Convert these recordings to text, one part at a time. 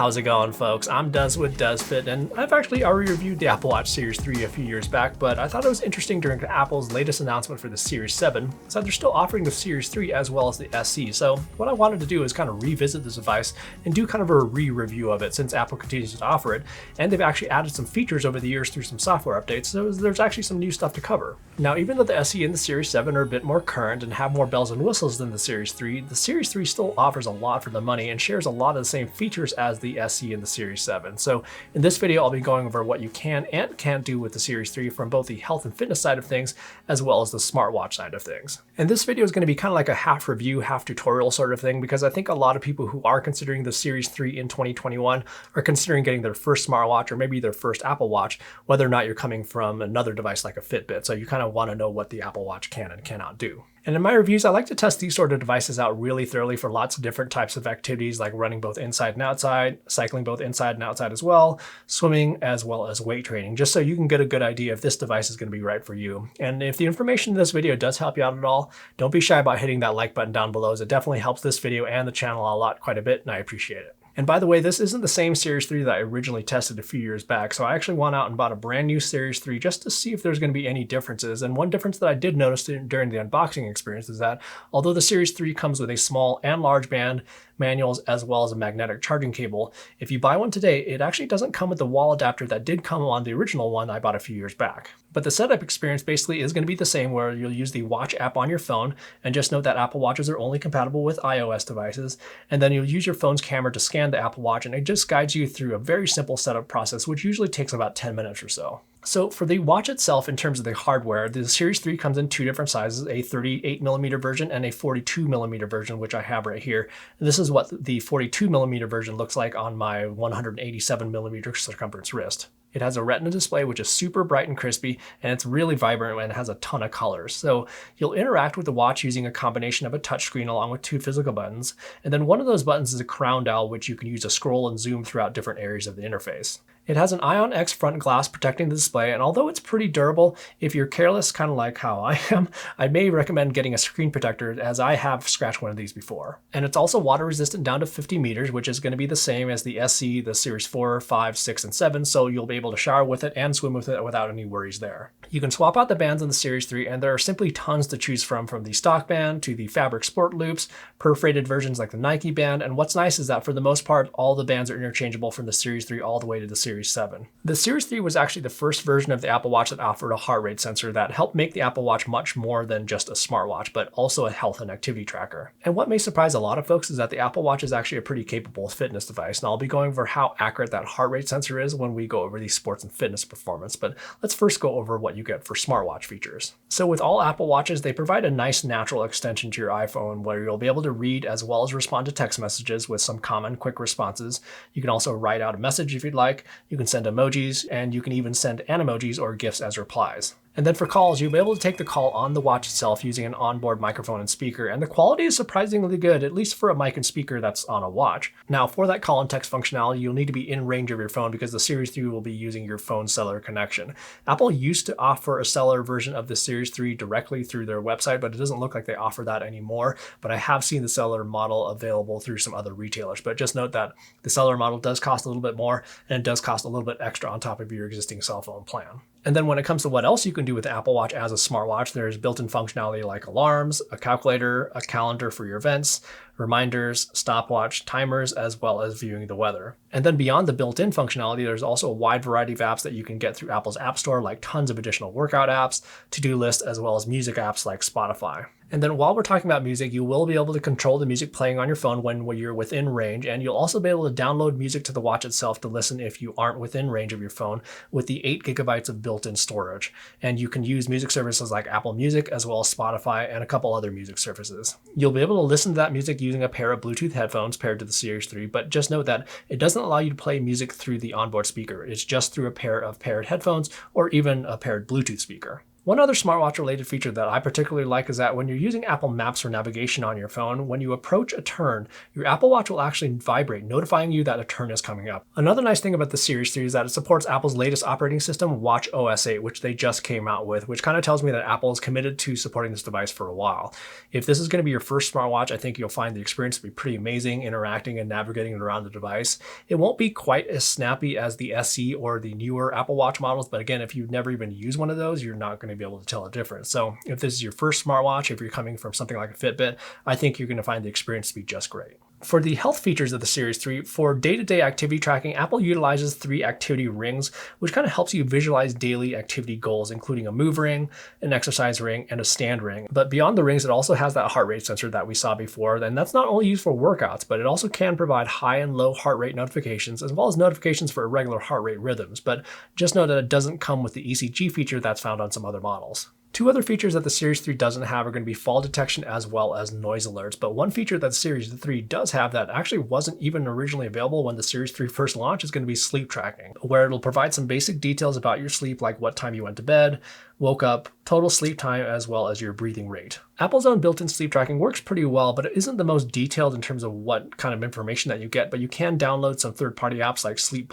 How's it going, folks? I'm Des with DesFit, and I've actually already reviewed the Apple Watch Series 3 a few years back, but I thought it was interesting during Apple's latest announcement for the Series 7, so they're still offering the Series 3 as well as the SE. So what I wanted to do is kind of revisit this device and do kind of a re-review of it since Apple continues to offer it, and they've actually added some features over the years through some software updates, so there's actually some new stuff to cover. Now, even though the SE and the Series 7 are a bit more current and have more bells and whistles than the Series 3 still offers a lot for the money and shares a lot of the same features as the SE and the Series 7. So in this video, I'll be going over what you can and can't do with the Series 3 from both the health and fitness side of things, as well as the smartwatch side of things. And this video is going to be kind of like a half review, half tutorial sort of thing, because I think a lot of people who are considering the Series 3 in 2021 are considering getting their first smartwatch or maybe their first Apple Watch, whether or not you're coming from another device like a Fitbit. So you kind of want to know what the Apple Watch can and cannot do. And in my reviews, I like to test these sort of devices out really thoroughly for lots of different types of activities, like running both inside and outside, cycling both inside and outside as well, swimming, as well as weight training, just so you can get a good idea if this device is going to be right for you. And if the information in this video does help you out at all, don't be shy about hitting that like button down below, as it definitely helps this video and the channel a lot, quite a bit, and I appreciate it. And by the way, this isn't the same Series 3 that I originally tested a few years back, so I actually went out and bought a brand new Series 3 just to see if there's going to be any differences. And one difference that I did notice during the unboxing experience is that although the Series 3 comes with a small and large band, manuals, as well as a magnetic charging cable, if you buy one today, it actually doesn't come with the wall adapter that did come on the original one I bought a few years back. But the setup experience basically is going to be the same, where you'll use the Watch app on your phone, and just note that Apple Watches are only compatible with iOS devices, and then you'll use your phone's camera to scan the Apple Watch, and it just guides you through a very simple setup process, which usually takes about 10 minutes or so. So for the watch itself, in terms of the hardware, the Series 3 comes in two different sizes, a 38mm version and a 42mm version, which I have right here. And this is what the 42mm version looks like on my 187mm circumference wrist. It has a Retina display, which is super bright and crispy, and it's really vibrant and it has a ton of colors. So you'll interact with the watch using a combination of a touchscreen along with two physical buttons. And then one of those buttons is a crown dial, which you can use to scroll and zoom throughout different areas of the interface. It has an Ion X front glass protecting the display, and although it's pretty durable, if you're careless, kind of like how I am, I may recommend getting a screen protector, as I have scratched one of these before. And it's also water resistant down to 50 meters, which is going to be the same as the SE, the Series 4, 5, 6, and 7, so you'll be able to shower with it and swim with it without any worries there. You can swap out the bands in the Series 3, and there are simply tons to choose from the stock band to the fabric sport loops, perforated versions like the Nike band, and what's nice is that for the most part, all the bands are interchangeable from the Series 3 all the way to the Series 7. The Series 3 was actually the first version of the Apple Watch that offered a heart rate sensor that helped make the Apple Watch much more than just a smartwatch, but also a health and activity tracker. And what may surprise a lot of folks is that the Apple Watch is actually a pretty capable fitness device, and I'll be going over how accurate that heart rate sensor is when we go over the sports and fitness performance, but let's first go over what you get for smartwatch features. So with all Apple Watches, they provide a nice natural extension to your iPhone where you'll be able to read as well as respond to text messages with some common quick responses. You can also write out a message if you'd like, you can send emojis, and you can even send animojis or GIFs as replies. And then for calls, you'll be able to take the call on the watch itself using an onboard microphone and speaker, and the quality is surprisingly good, at least for a mic and speaker that's on a watch. Now, for that call and text functionality, you'll need to be in range of your phone because the Series 3 will be using your phone's cellular connection. Apple used to offer a cellular version of the Series 3 directly through their website, but it doesn't look like they offer that anymore. But I have seen the cellular model available through some other retailers. But just note that the cellular model does cost a little bit more, and it does cost a little bit extra on top of your existing cell phone plan. And then when it comes to what else you can do with the Apple Watch as a smartwatch, there's built-in functionality like alarms, a calculator, a calendar for your events, reminders, stopwatch, timers, as well as viewing the weather. And then beyond the built-in functionality, there's also a wide variety of apps that you can get through Apple's App Store, like tons of additional workout apps, to-do lists, as well as music apps like Spotify. And then while we're talking about music, you will be able to control the music playing on your phone when you're within range, and you'll also be able to download music to the watch itself to listen if you aren't within range of your phone with the 8 gigabytes of built-in storage. And you can use music services like Apple Music as well as Spotify and a couple other music services. You'll be able to listen to that music using a pair of Bluetooth headphones paired to the Series 3, but just note that it doesn't allow you to play music through the onboard speaker. It's just through a pair of paired headphones or even a paired Bluetooth speaker. One other smartwatch related feature that I particularly like is that when you're using Apple Maps for navigation on your phone, when you approach a turn, your Apple Watch will actually vibrate, notifying you that a turn is coming up. Another nice thing about the Series 3 is that it supports Apple's latest operating system, Watch OS 8, which they just came out with, which kind of tells me that Apple is committed to supporting this device for a while. If this is going to be your first smartwatch, I think you'll find the experience to be pretty amazing interacting and navigating around the device. It won't be quite as snappy as the SE or the newer Apple Watch models, but again, if you've never even used one of those, you're not going to be able to tell a difference. So if this is your first smartwatch, if you're coming from something like a Fitbit, I think you're going to find the experience to be just great. For the health features of the Series 3, for day-to-day activity tracking, Apple utilizes 3 activity rings, which kind of helps you visualize daily activity goals, including a move ring, an exercise ring, and a stand ring. But beyond the rings, it also has that heart rate sensor that we saw before, and that's not only used for workouts, but it also can provide high and low heart rate notifications, as well as notifications for irregular heart rate rhythms. But just know that it doesn't come with the ECG feature that's found on some other models. 2 other features that the Series 3 doesn't have are going to be fall detection as well as noise alerts, but one feature that the Series 3 does have that actually wasn't even originally available when the Series 3 first launched is going to be sleep tracking, where it'll provide some basic details about your sleep, like what time you went to bed, woke up, total sleep time, as well as your breathing rate. Apple's own built-in sleep tracking works pretty well, but it isn't the most detailed in terms of what kind of information that you get, but you can download some third-party apps like Sleep++,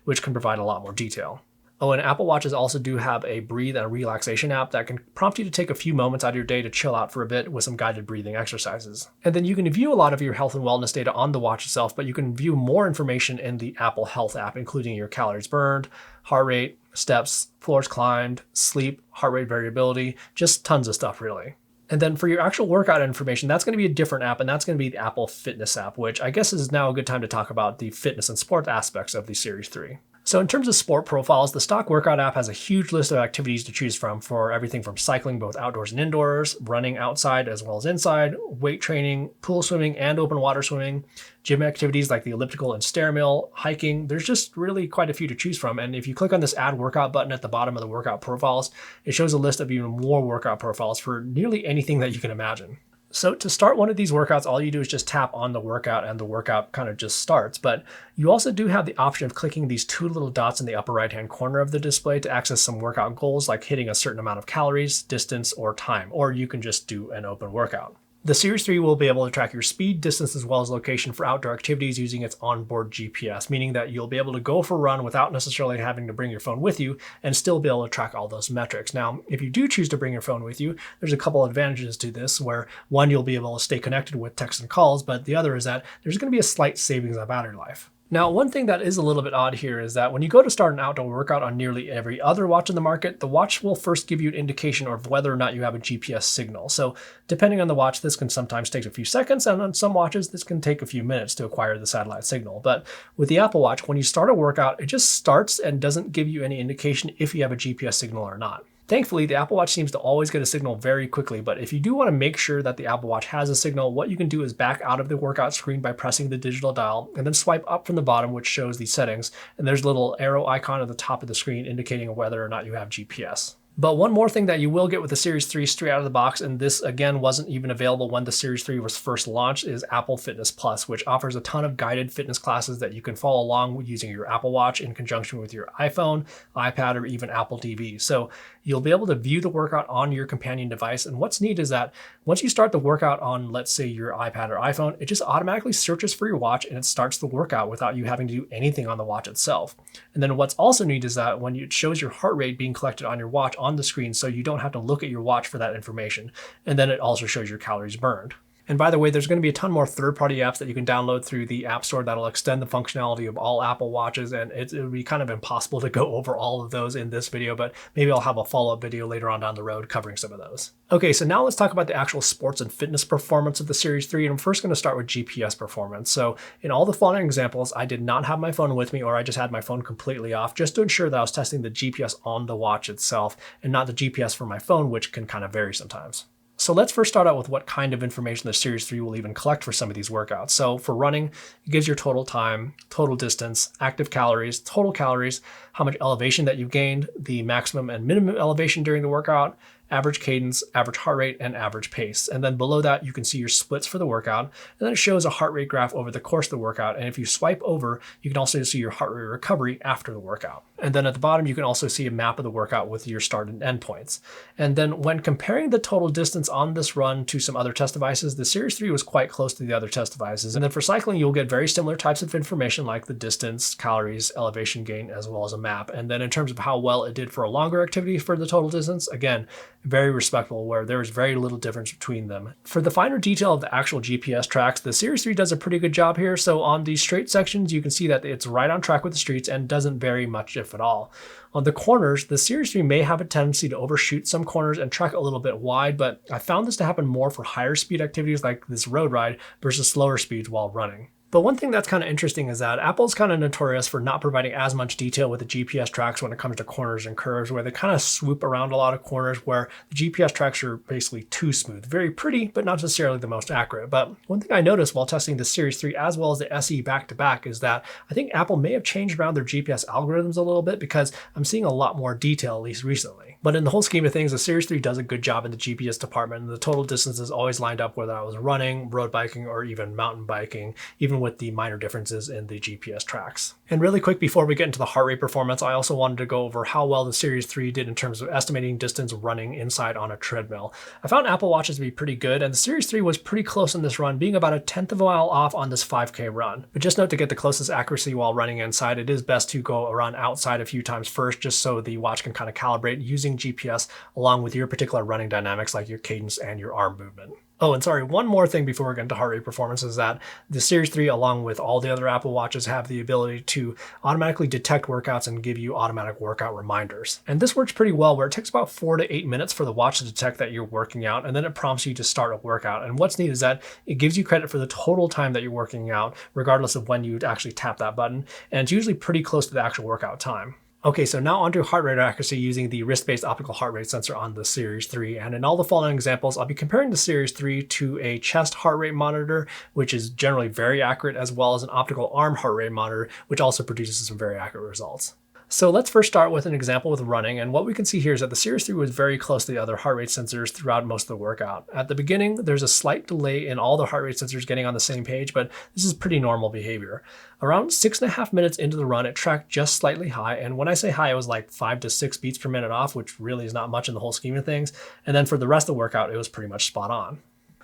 which can provide a lot more detail. Oh, and Apple Watches also do have a breathe and relaxation app that can prompt you to take a few moments out of your day to chill out for a bit with some guided breathing exercises. And then you can view a lot of your health and wellness data on the watch itself, but you can view more information in the Apple Health app, including your calories burned, heart rate, steps, floors climbed, sleep, heart rate variability, just tons of stuff really. And then for your actual workout information, that's going to be a different app, and that's going to be the Apple Fitness app, which I guess is now a good time to talk about the fitness and sport aspects of the Series 3. So in terms of sport profiles, the stock workout app has a huge list of activities to choose from for everything from cycling both outdoors and indoors, running outside as well as inside, weight training, pool swimming and open water swimming, gym activities like the elliptical and stair mill, hiking. There's just really quite a few to choose from. And if you click on this add workout button at the bottom of the workout profiles, it shows a list of even more workout profiles for nearly anything that you can imagine. So to start one of these workouts, all you do is just tap on the workout and the workout kind of just starts. But you also do have the option of clicking these 2 little dots in the upper right-hand corner of the display to access some workout goals like hitting a certain amount of calories, distance, or time, or you can just do an open workout. The Series 3 will be able to track your speed, distance, as well as location for outdoor activities using its onboard GPS, meaning that you'll be able to go for a run without necessarily having to bring your phone with you and still be able to track all those metrics. Now, if you do choose to bring your phone with you, there's a couple advantages to this, where one, you'll be able to stay connected with texts and calls, but the other is that there's going to be a slight savings on battery life. Now, one thing that is a little bit odd here is that when you go to start an outdoor workout on nearly every other watch in the market, the watch will first give you an indication of whether or not you have a GPS signal. So depending on the watch, this can sometimes take a few seconds, and on some watches, this can take a few minutes to acquire the satellite signal. But with the Apple Watch, when you start a workout, it just starts and doesn't give you any indication if you have a GPS signal or not. Thankfully, the Apple Watch seems to always get a signal very quickly, but if you do want to make sure that the Apple Watch has a signal, what you can do is back out of the workout screen by pressing the digital dial and then swipe up from the bottom, which shows the settings, and there's a little arrow icon at the top of the screen indicating whether or not you have GPS. But one more thing that you will get with the Series 3 straight out of the box, and this again wasn't even available when the Series 3 was first launched, is Apple Fitness Plus, which offers a ton of guided fitness classes that you can follow along with using your Apple Watch in conjunction with your iPhone, iPad, or even Apple TV. So you'll be able to view the workout on your companion device. And what's neat is that once you start the workout on, let's say, your iPad or iPhone, it just automatically searches for your watch and it starts the workout without you having to do anything on the watch itself. And then what's also neat is that when it shows your heart rate being collected on your watch on the screen, so you don't have to look at your watch for that information. And then it also shows your calories burned. And by the way, there's going to be a ton more third-party apps that you can download through the App Store that'll extend the functionality of all Apple Watches, and it would be kind of impossible to go over all of those in this video, but maybe I'll have a follow-up video later on down the road covering some of those. Okay, so now let's talk about the actual sports and fitness performance of the Series 3, and I'm first going to start with GPS performance. So in all the following examples, I did not have my phone with me, or I just had my phone completely off, just to ensure that I was testing the GPS on the watch itself and not the GPS from my phone, which can kind of vary sometimes. So let's first start out with what kind of information the Series 3 will even collect for some of these workouts. So for running, it gives your total time, total distance, active calories, total calories, how much elevation that you've gained, the maximum and minimum elevation during the workout, average cadence, average heart rate, and average pace. And then below that, you can see your splits for the workout. And then it shows a heart rate graph over the course of the workout. And if you swipe over, you can also see your heart rate recovery after the workout. And then at the bottom, you can also see a map of the workout with your start and end points. And then when comparing the total distance on this run to some other test devices, the Series 3 was quite close to the other test devices. And then for cycling, you'll get very similar types of information like the distance, calories, elevation gain, as well as a map. And then in terms of how well it did for a longer activity for the total distance, again, very respectable, where there is very little difference between them. For the finer detail of the actual GPS tracks, the Series 3 does a pretty good job here. So on the straight sections, you can see that it's right on track with the streets and doesn't vary much, if at all. On the corners, the Series 3 may have a tendency to overshoot some corners and track a little bit wide, but I found this to happen more for higher speed activities like this road ride versus slower speeds while running. But one thing that's kind of interesting is that Apple's kind of notorious for not providing as much detail with the GPS tracks when it comes to corners and curves, where they kind of swoop around a lot of corners where the GPS tracks are basically too smooth. Very pretty, but not necessarily the most accurate. But one thing I noticed while testing the Series 3 as well as the SE back-to-back is that I think Apple may have changed around their GPS algorithms a little bit, because I'm seeing a lot more detail, at least recently. But in the whole scheme of things, the Series 3 does a good job in the GPS department, and the total distance is always lined up whether I was running, road biking, or even mountain biking, even with the minor differences in the GPS tracks. And really quick, before we get into the heart rate performance, I also wanted to go over how well the Series 3 did in terms of estimating distance running inside on a treadmill. I found Apple Watches to be pretty good, and the Series 3 was pretty close in this run, being about a tenth of a mile off on this 5K run. But just note, to get the closest accuracy while running inside, it is best to go around outside a few times first, just so the watch can kind of calibrate using GPS along with your particular running dynamics like your cadence and your arm movement. Oh, and sorry, one more thing before we get into heart rate performance is that the Series 3, along with all the other Apple Watches, have the ability to automatically detect workouts and give you automatic workout reminders. And this works pretty well, where it takes about 4 to 8 minutes for the watch to detect that you're working out, and then it prompts you to start a workout. And what's neat is that it gives you credit for the total time that you're working out, regardless of when you actually tap that button, and it's usually pretty close to the actual workout time. Okay, so now onto heart rate accuracy using the wrist-based optical heart rate sensor on the Series 3. And in all the following examples, I'll be comparing the Series 3 to a chest heart rate monitor, which is generally very accurate, as well as an optical arm heart rate monitor, which also produces some very accurate results. So let's first start with an example with running, and what we can see here is that the Series 3 was very close to the other heart rate sensors throughout most of the workout. At the beginning, there's a slight delay in all the heart rate sensors getting on the same page, but this is pretty normal behavior. Around 6.5 minutes into the run, it tracked just slightly high, and when I say high, it was like 5 to 6 beats per minute off, which really is not much in the whole scheme of things. And then for the rest of the workout, it was pretty much spot on.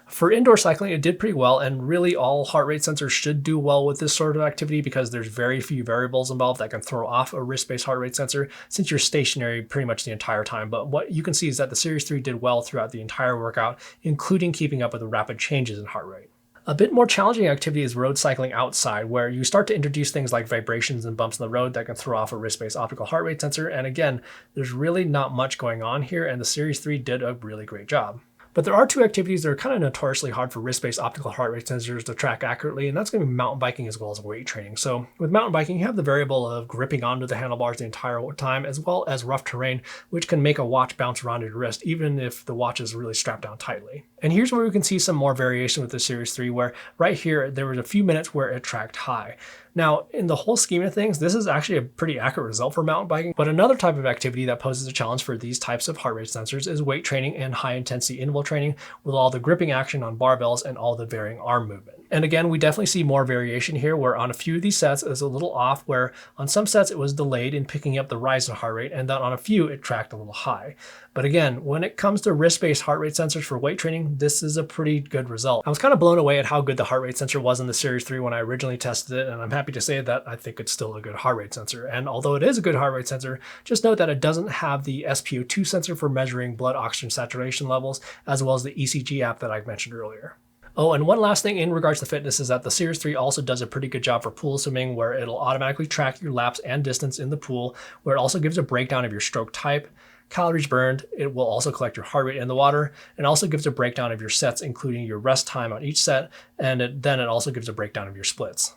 For indoor cycling, it did pretty well, and really all heart rate sensors should do well with this sort of activity, because there's very few variables involved that can throw off a wrist-based heart rate sensor since you're stationary pretty much the entire time. But what you can see is that the Series 3 did well throughout the entire workout, including keeping up with the rapid changes in heart rate. A bit more challenging activity is road cycling outside, where you start to introduce things like vibrations and bumps in the road that can throw off a wrist-based optical heart rate sensor. And again, there's really not much going on here, and the Series 3 did a really great job. But there are two activities that are kind of notoriously hard for wrist-based optical heart rate sensors to track accurately, and that's going to be mountain biking as well as weight training. So with mountain biking, you have the variable of gripping onto the handlebars the entire time, as well as rough terrain, which can make a watch bounce around your wrist, even if the watch is really strapped down tightly. And here's where we can see some more variation with the Series 3, where right here, there was a few minutes where it tracked high. Now, in the whole scheme of things, this is actually a pretty accurate result for mountain biking, but another type of activity that poses a challenge for these types of heart rate sensors is weight training and high-intensity interval training, with all the gripping action on barbells and all the varying arm movement. And again, we definitely see more variation here, where on a few of these sets it was a little off, where on some sets it was delayed in picking up the rise in heart rate, and then on a few it tracked a little high. But again, when it comes to wrist-based heart rate sensors for weight training, this is a pretty good result. I was kind of blown away at how good the heart rate sensor was in the Series 3 when I originally tested it, and I'm happy to say that I think it's still a good heart rate sensor. And although it is a good heart rate sensor, just note that it doesn't have the SpO2 sensor for measuring blood oxygen saturation levels, as well as the ECG app that I mentioned earlier. Oh, and one last thing in regards to fitness is that the Series 3 also does a pretty good job for pool swimming, where it'll automatically track your laps and distance in the pool, where it also gives a breakdown of your stroke type, calories burned. It will also collect your heart rate in the water, and also gives a breakdown of your sets, including your rest time on each set, and then it also gives a breakdown of your splits.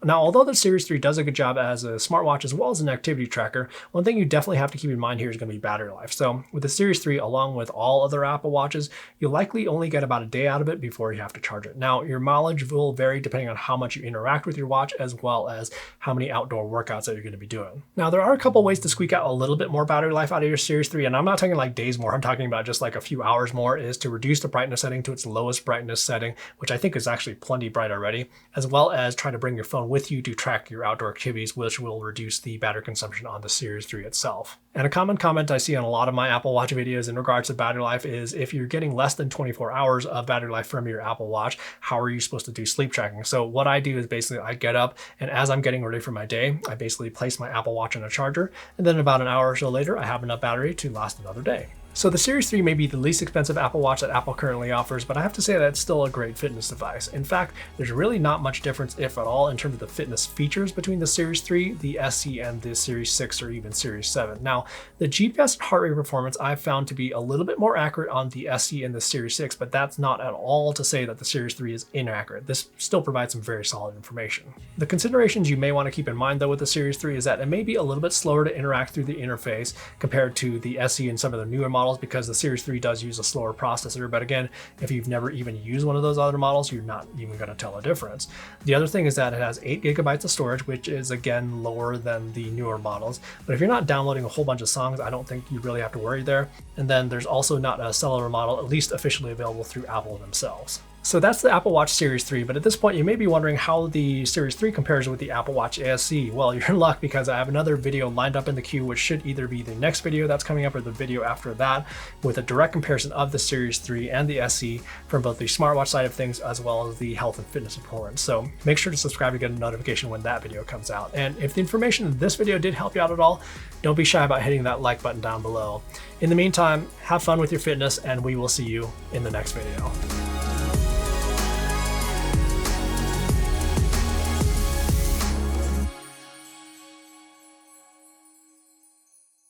Now, although the Series 3 does a good job as a smartwatch as well as an activity tracker, one thing you definitely have to keep in mind here is going to be battery life. So with the Series 3, along with all other Apple Watches, you'll likely only get about a day out of it before you have to charge it. Now, your mileage will vary depending on how much you interact with your watch, as well as how many outdoor workouts that you're going to be doing. Now, there are a couple ways to squeak out a little bit more battery life out of your Series 3, and I'm not talking like days more, I'm talking about just like a few hours more, is to reduce the brightness setting to its lowest brightness setting, which I think is actually plenty bright already, as well as try to bring your phone with you to track your outdoor activities, which will reduce the battery consumption on the Series 3 itself. And a common comment I see on a lot of my Apple Watch videos in regards to battery life is if you're getting less than 24 hours of battery life from your Apple Watch, how are you supposed to do sleep tracking? So what I do is basically I get up, and as I'm getting ready for my day, I basically place my Apple Watch on a charger, and then about an hour or so later, I have enough battery to last another day. So the Series 3 may be the least expensive Apple Watch that Apple currently offers, but I have to say that it's still a great fitness device. In fact, there's really not much difference, if at all, in terms of the fitness features between the Series 3, the SE, and the Series 6 or even Series 7. Now, the GPS and heart rate performance I've found to be a little bit more accurate on the SE and the Series 6, but that's not at all to say that the Series 3 is inaccurate. This still provides some very solid information. The considerations you may want to keep in mind though with the Series 3 is that it may be a little bit slower to interact through the interface compared to the SE and some of the newer models, because the Series 3 does use a slower processor, but again, if you've never even used one of those other models, you're not even going to tell a difference. The other thing is that it has 8 gigabytes of storage, which is again lower than the newer models, but if you're not downloading a whole bunch of songs, I don't think you really have to worry there. And then there's also not a cellular model, at least officially available through Apple themselves. So that's the Apple Watch Series 3, but at this point you may be wondering how the Series 3 compares with the Apple Watch SE. Well, you're in luck, because I have another video lined up in the queue, which should either be the next video that's coming up or the video after that, with a direct comparison of the Series 3 and the SE from both the smartwatch side of things as well as the health and fitness performance. So make sure to subscribe to get a notification when that video comes out. And if the information in this video did help you out at all, don't be shy about hitting that like button down below. In the meantime, have fun with your fitness, and we will see you in the next video.